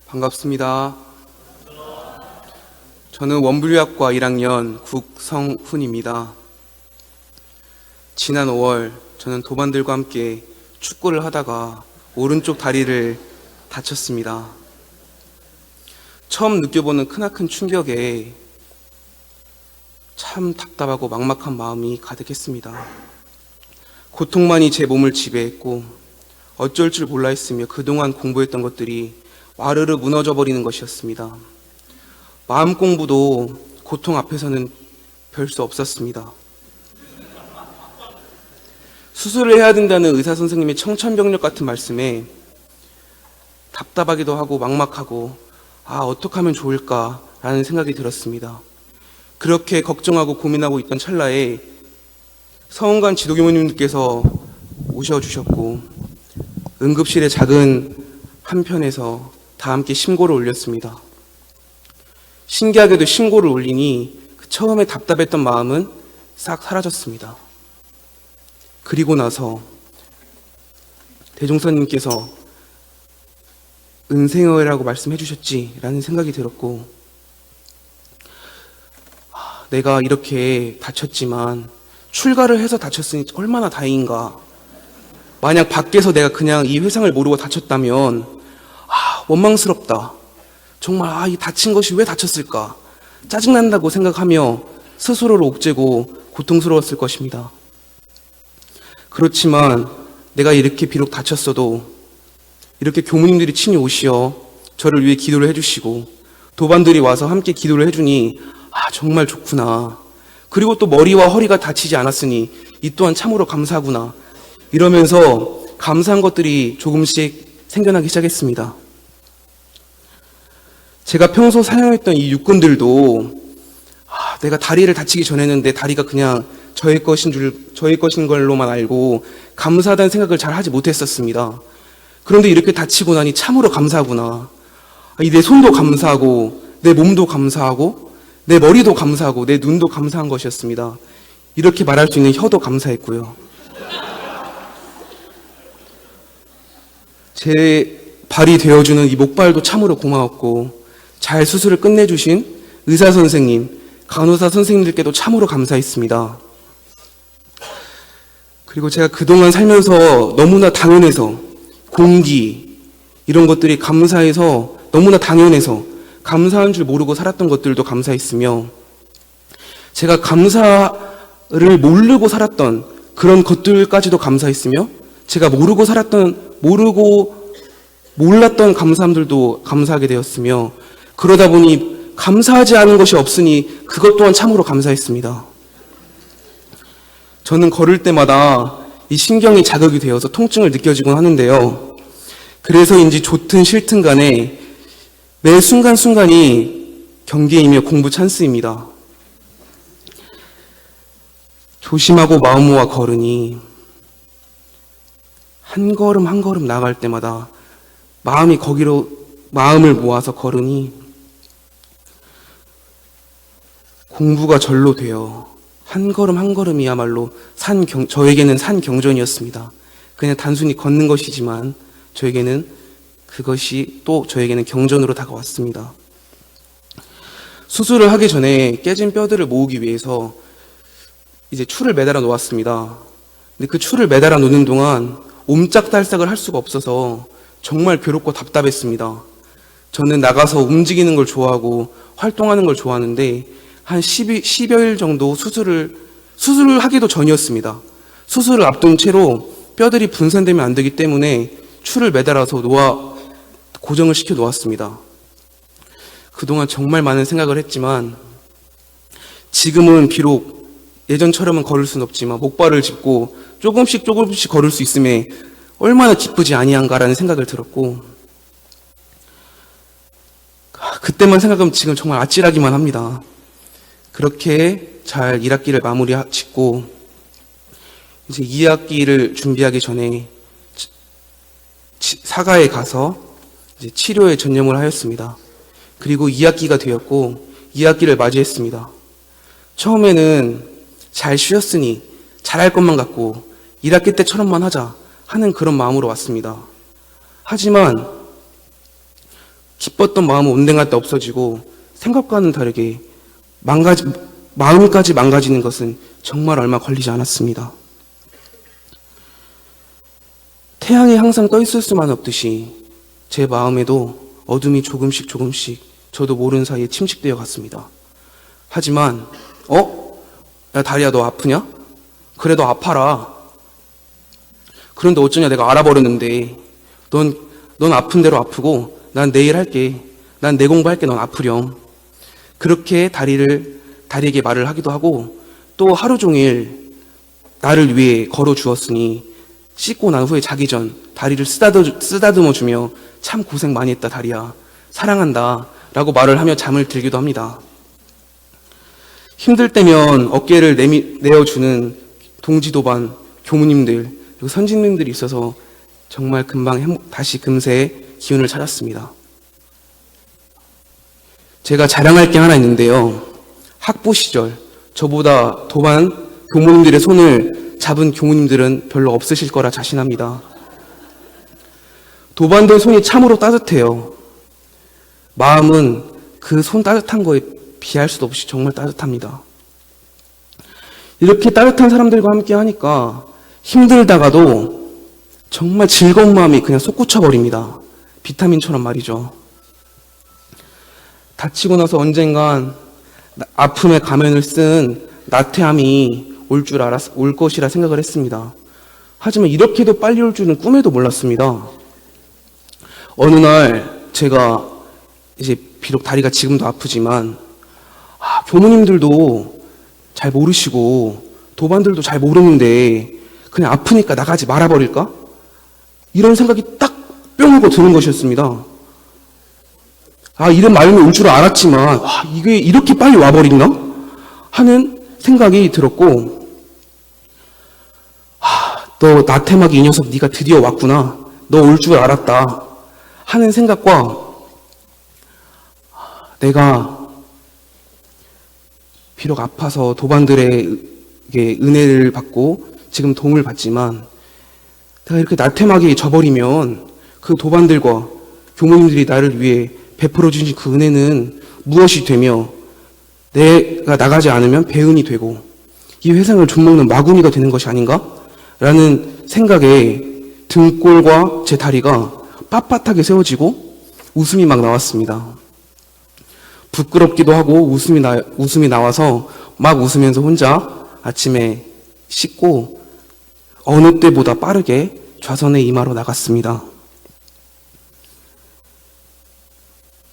반갑습니다. 저는 원불교학과 1학년 국성훈입니다. 지난 5월 저는 도반들과 함께 축구를 하다가 오른쪽 다리를 다쳤습니다. 처음 느껴보는 크나큰 충격에 참 답답하고 막막한 마음이 가득했습니다. 고통만이 제 몸을 지배했고 어쩔 줄 몰라 했으며 그동안 공부했던 것들이 와르르 무너져 버리는 것이었습니다. 마음 공부도 고통 앞에서는 별 수 없었습니다. 수술을 해야 된다는 의사 선생님의 청천벽력 같은 말씀에 답답하기도 하고 막막하고 어떻게 하면 좋을까라는 생각이 들었습니다. 그렇게 걱정하고 고민하고 있던 찰나에 서은관 지도교모님께서 오셔주셨고 응급실의 작은 한편에서 다 함께 신고를 올렸습니다. 신기하게도 신고를 올리니 처음에 답답했던 마음은 싹 사라졌습니다. 그리고 나서 대종사님께서 은생어라고 말씀해 주셨지라는 생각이 들었고, 내가 이렇게 다쳤지만 출가를 해서 다쳤으니 얼마나 다행인가. 만약 밖에서 내가 그냥 이 회상을 모르고 다쳤다면 원망스럽다. 정말 이 다친 것이 왜 다쳤을까? 짜증난다고 생각하며 스스로를 옥죄고 고통스러웠을 것입니다. 그렇지만 내가 이렇게 비록 다쳤어도 이렇게 교무님들이 친히 오시어 저를 위해 기도를 해주시고 도반들이 와서 함께 기도를 해주니 정말 좋구나. 그리고 또 머리와 허리가 다치지 않았으니 이 또한 참으로 감사하구나. 이러면서 감사한 것들이 조금씩 생겨나기 시작했습니다. 제가 평소 사용했던 이 육군들도 내가 다리를 다치기 전에는 내 다리가 그냥 저의 것인 걸로만 알고 감사하다는 생각을 잘 하지 못했었습니다. 그런데 이렇게 다치고 나니 참으로 감사하구나. 내 손도 감사하고 내 몸도 감사하고 내 머리도 감사하고 내 눈도 감사한 것이었습니다. 이렇게 말할 수 있는 혀도 감사했고요. 제 발이 되어주는 이 목발도 참으로 고마웠고 잘 수술을 끝내주신 의사 선생님, 간호사 선생님들께도 참으로 감사했습니다. 그리고 제가 그동안 살면서 너무나 당연해서 공기 이런 것들이 감사해서 너무나 당연해서 감사한 줄 모르고 살았던 것들도 감사했으며 제가 감사를 모르고 살았던 그런 것들까지도 감사했으며 제가 몰랐던 감사함들도 감사하게 되었으며 그러다 보니 감사하지 않은 것이 없으니 그것 또한 참으로 감사했습니다. 저는 걸을 때마다 이 신경이 자극이 되어서 통증을 느껴지곤 하는데요. 그래서인지 좋든 싫든 간에 매 순간순간이 경계이며 공부 찬스입니다. 조심하고 마음 모아 걸으니 한 걸음 한 걸음 나갈 때마다 마음이 거기로 마음을 모아서 걸으니 공부가 절로 되어 한 걸음 한 걸음이야말로 저에게는 산 경전이었습니다. 그냥 단순히 걷는 것이지만 저에게는 그것이 또 저에게는 경전으로 다가왔습니다. 수술을 하기 전에 깨진 뼈들을 모으기 위해서 이제 추를 매달아 놓았습니다. 근데 그 추를 매달아 놓는 동안 옴짝달싹을 할 수가 없어서 정말 괴롭고 답답했습니다. 저는 나가서 움직이는 걸 좋아하고 활동하는 걸 좋아하는데 한 10여일 정도 수술을 하기도 전이었습니다. 수술을 앞둔 채로 뼈들이 분산되면 안 되기 때문에 추를 매달아서 고정을 시켜 놓았습니다. 그동안 정말 많은 생각을 했지만 지금은 비록 예전처럼은 걸을 수는 없지만 목발을 짚고 조금씩 걸을 수 있음에 얼마나 기쁘지 아니한가라는 생각을 들었고 그때만 생각하면 지금 정말 아찔하기만 합니다. 그렇게 잘 1학기를 마무리 짓고 이제 2학기를 준비하기 전에 사가에 가서 이제 치료에 전념을 하였습니다. 그리고 2학기가 되었고 2학기를 맞이했습니다. 처음에는 잘 쉬었으니 잘할 것만 같고 1학기 때처럼만 하자 하는 그런 마음으로 왔습니다. 하지만 기뻤던 마음은 온데간데 없어지고 생각과는 다르게 마음까지 망가지는 것은 정말 얼마 걸리지 않았습니다. 태양이 항상 떠 있을 수만 없듯이 제 마음에도 어둠이 조금씩 저도 모르는 사이에 침식되어 갔습니다. 하지만 야 다리야 너 아프냐? 그래 너 아파라. 그런데 어쩌냐 내가 알아버렸는데 넌 아픈 대로 아프고 난 내일 할게. 난 내 공부할게. 넌 아프렴. 그렇게 다리에게 말을 하기도 하고 또 하루 종일 나를 위해 걸어 주었으니 씻고 난 후에 자기 전 다리를 쓰다듬어 주며 참 고생 많이 했다 다리야. 사랑한다 라고 말을 하며 잠을 들기도 합니다. 힘들 때면 어깨를 내어주는 동지도반 교무님들 그리고 선진님들이 있어서 정말 금방 다시 금세 기운을 찾았습니다. 제가 자랑할 게 하나 있는데요. 학부 시절 저보다 도반 교무님들의 손을 잡은 교무님들은 별로 없으실 거라 자신합니다. 도반들 손이 참으로 따뜻해요. 마음은 그 손 따뜻한 거에 비할 수도 없이 정말 따뜻합니다. 이렇게 따뜻한 사람들과 함께 하니까 힘들다가도 정말 즐거운 마음이 그냥 솟구쳐버립니다. 비타민처럼 말이죠. 다치고 나서 언젠간 아픔의 가면을 쓴 나태함이 올 것이라 생각을 했습니다. 하지만 이렇게도 빨리 올 줄은 꿈에도 몰랐습니다. 어느 날 제가 이제 비록 다리가 지금도 아프지만 교무님들도 잘 모르시고 도반들도 잘 모르는데 그냥 아프니까 나가지 말아버릴까? 이런 생각이 딱 뿅 하고 드는 것이었습니다. 이런 마음이 올 줄 알았지만 이게 이렇게 빨리 와버린다? 하는 생각이 들었고 너 나태막이 이 녀석 네가 드디어 왔구나. 너 올 줄 알았다. 하는 생각과 내가 비록 아파서 도반들의 은혜를 받고 지금 도움을 받지만 내가 이렇게 나태막이 져버리면 그 도반들과 교무님들이 나를 위해 베풀어 주신 그 은혜는 무엇이 되며 내가 나가지 않으면 배은이 되고 이 회상을 좀먹는 마구니가 되는 것이 아닌가? 라는 생각에 등골과 제 다리가 빳빳하게 세워지고 웃음이 막 나왔습니다. 부끄럽기도 하고 웃음이 나와서 막 웃으면서 혼자 아침에 씻고 어느 때보다 빠르게 좌선에 임하러 나갔습니다.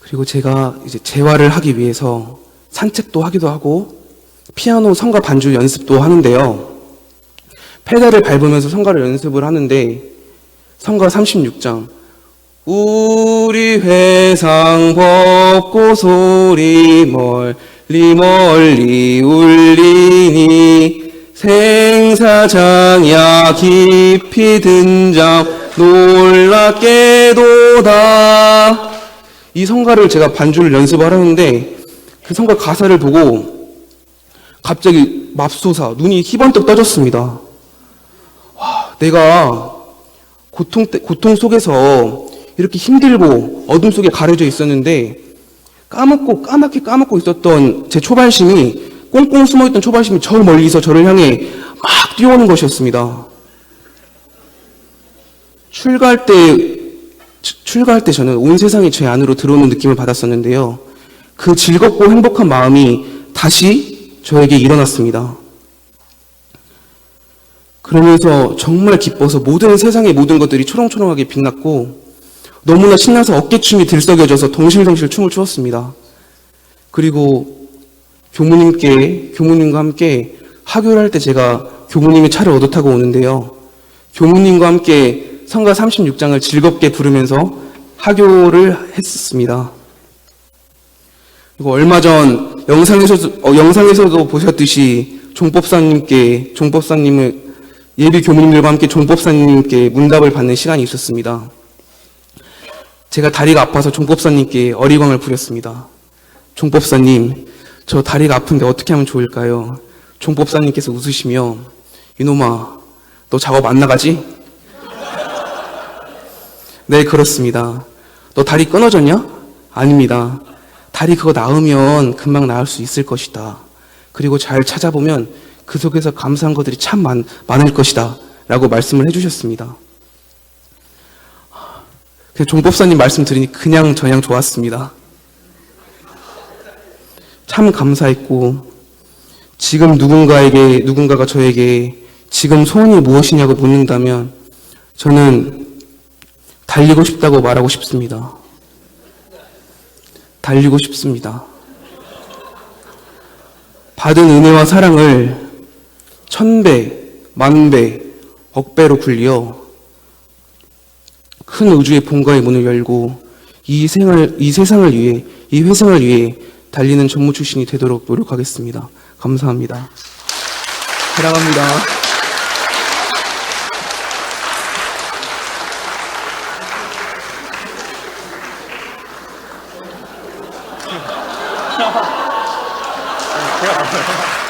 그리고 제가 이제 재활을 하기 위해서 산책도 하기도 하고 피아노 성가 반주 연습도 하는데요. 페달을 밟으면서 성가를 연습을 하는데 성가 36장 우리 회상 벚꽃소리 멀리 멀리 울리니 생사장야 깊이 든잠 놀랍게도다. 이 성가를 제가 반주를 연습을 하는데 그 성가 가사를 보고 갑자기 맙소사 눈이 희번뜩 떠졌습니다. 내가 고통 속에서 이렇게 힘들고 어둠 속에 가려져 있었는데 까맣게 까먹고 있었던 제 초반심이 꽁꽁 숨어있던 초반심이 저 멀리서 저를 향해 막 뛰어오는 것이었습니다. 출가할 때 저는 온 세상이 제 안으로 들어오는 느낌을 받았었는데요. 그 즐겁고 행복한 마음이 다시 저에게 일어났습니다. 그러면서 정말 기뻐서 세상의 모든 것들이 초롱초롱하게 빛났고 너무나 신나서 어깨춤이 들썩여져서 덩실덩실 춤을 추었습니다. 그리고 교무님과 함께 하교를 할 때 제가 교무님의 차를 얻어 타고 오는데요. 교무님과 함께 성가 36장을 즐겁게 부르면서 하교를 했었습니다. 그리고 얼마 전 영상에서도 보셨듯이 종법사님을 예비 교무님들과 함께 종법사님께 문답을 받는 시간이 있었습니다. 제가 다리가 아파서 종법사님께 어리광을 부렸습니다. 종법사님, 저 다리가 아픈데 어떻게 하면 좋을까요? 종법사님께서 웃으시며 이놈아, 너 작업 안 나가지? 네, 그렇습니다. 너 다리 끊어졌냐? 아닙니다. 달이 그거 낳으면 금방 낳을 수 있을 것이다. 그리고 잘 찾아보면 그 속에서 감사한 것들이 참 많을 것이다. 라고 말씀을 해주셨습니다. 종법사님 말씀 들으니 그냥 저냥 좋았습니다. 참 감사했고, 지금 누군가가 저에게 지금 소원이 무엇이냐고 묻는다면 저는 달리고 싶다고 말하고 싶습니다. 달리고 싶습니다. 받은 은혜와 사랑을 1000배, 10,000배, 억배로 굴려 큰 우주의 본가의 문을 열고 이 세상을 위해, 이 회상을 위해 달리는 전무 출신이 되도록 노력하겠습니다. 감사합니다. 사랑합니다. 제가